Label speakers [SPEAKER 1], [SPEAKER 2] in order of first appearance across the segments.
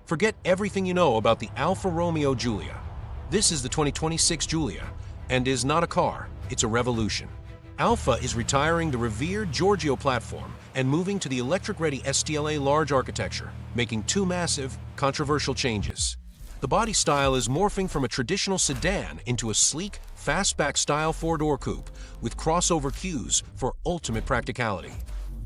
[SPEAKER 1] Forget everything you know about the Alfa Romeo Giulia. This is the 2026 Giulia, and is not a car, it's a revolution. Alfa is retiring the revered Giorgio platform and moving to the electric-ready STLA Large architecture, making two massive, controversial changes. The body style is morphing from a traditional sedan into a sleek, fastback-style four-door coupe with crossover cues for ultimate practicality.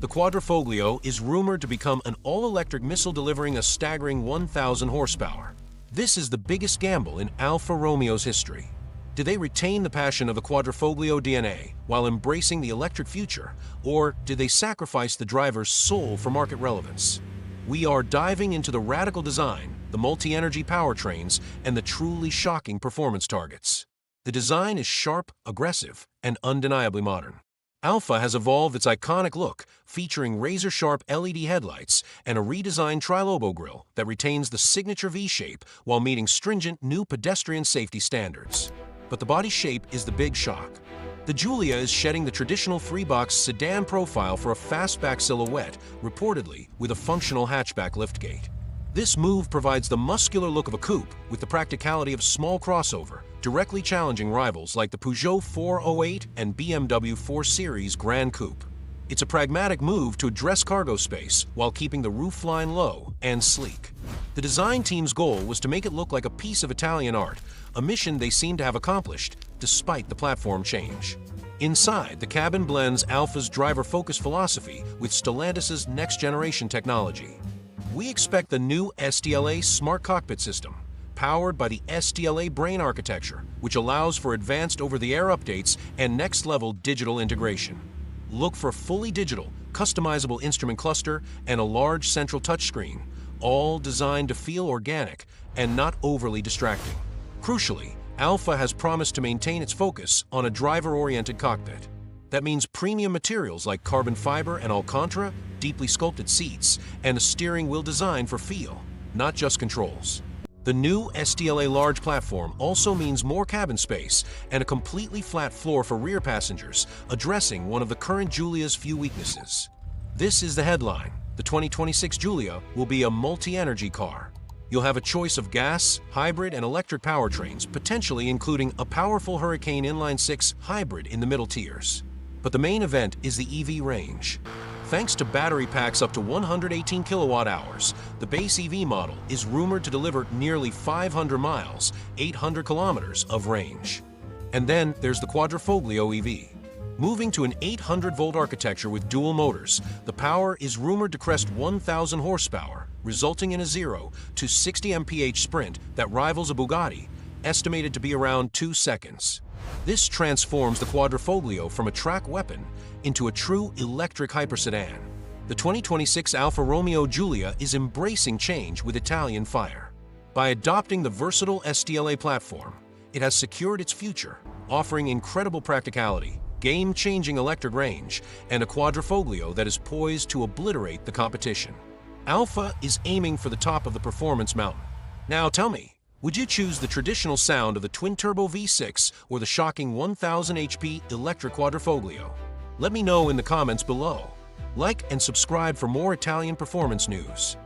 [SPEAKER 1] The Quadrifoglio is rumored to become an all-electric missile delivering a staggering 1,000 horsepower. This is the biggest gamble in Alfa Romeo's history. Do they retain the passion of the Quadrifoglio DNA while embracing the electric future, or did they sacrifice the driver's soul for market relevance? We are diving into the radical design, the multi-energy powertrains, and the truly shocking performance targets. The design is sharp, aggressive, and undeniably modern. Alfa has evolved its iconic look, featuring razor-sharp LED headlights and a redesigned tri-lobo grille that retains the signature V-shape while meeting stringent new pedestrian safety standards. But the body shape is the big shock. The Giulia is shedding the traditional three-box sedan profile for a fastback silhouette, reportedly with a functional hatchback liftgate. This move provides the muscular look of a coupe with the practicality of small crossover, directly challenging rivals like the Peugeot 408 and BMW 4 Series Grand Coupe. It's a pragmatic move to address cargo space while keeping the roofline low and sleek. The design team's goal was to make it look like a piece of Italian art, a mission they seem to have accomplished despite the platform change. Inside, the cabin blends Alfa's driver-focused philosophy with Stellantis' next-generation technology. We expect the new STLA Smart Cockpit System, powered by the STLA Brain architecture, which allows for advanced over-the-air updates and next-level digital integration. Look for fully digital, customizable instrument cluster and a large central touchscreen, all designed to feel organic and not overly distracting. Crucially, Alfa has promised to maintain its focus on a driver-oriented cockpit. That means premium materials like carbon fiber and Alcantara, deeply sculpted seats, and a steering wheel designed for feel, not just controls. The new STLA Large platform also means more cabin space and a completely flat floor for rear passengers, addressing one of the current Giulia's few weaknesses. This is the headline: the 2026 Giulia will be a multi-energy car. You'll have a choice of gas, hybrid, and electric powertrains, potentially including a powerful Hurricane inline-6 hybrid in the middle tiers. But the main event is the EV range. Thanks to battery packs up to 118 kilowatt-hours, the base EV model is rumored to deliver nearly 500 miles, 800 kilometers of range. And then there's the Quadrifoglio EV. Moving to an 800-volt architecture with dual motors, the power is rumored to crest 1,000 horsepower, resulting in a 0 to 60 mph sprint that rivals a Bugatti, estimated to be around 2 seconds. This transforms the Quadrifoglio from a track weapon into a true electric hyper-sedan. The 2026 Alfa Romeo Giulia is embracing change with Italian fire. By adopting the versatile STLA platform, it has secured its future, offering incredible practicality, game-changing electric range, and a Quadrifoglio that is poised to obliterate the competition. Alfa is aiming for the top of the performance mountain. Now tell me, would you choose the traditional sound of the twin-turbo V6 or the shocking 1,000 HP electric Quadrifoglio? Let me know in the comments below. Like and subscribe for more Italian performance news.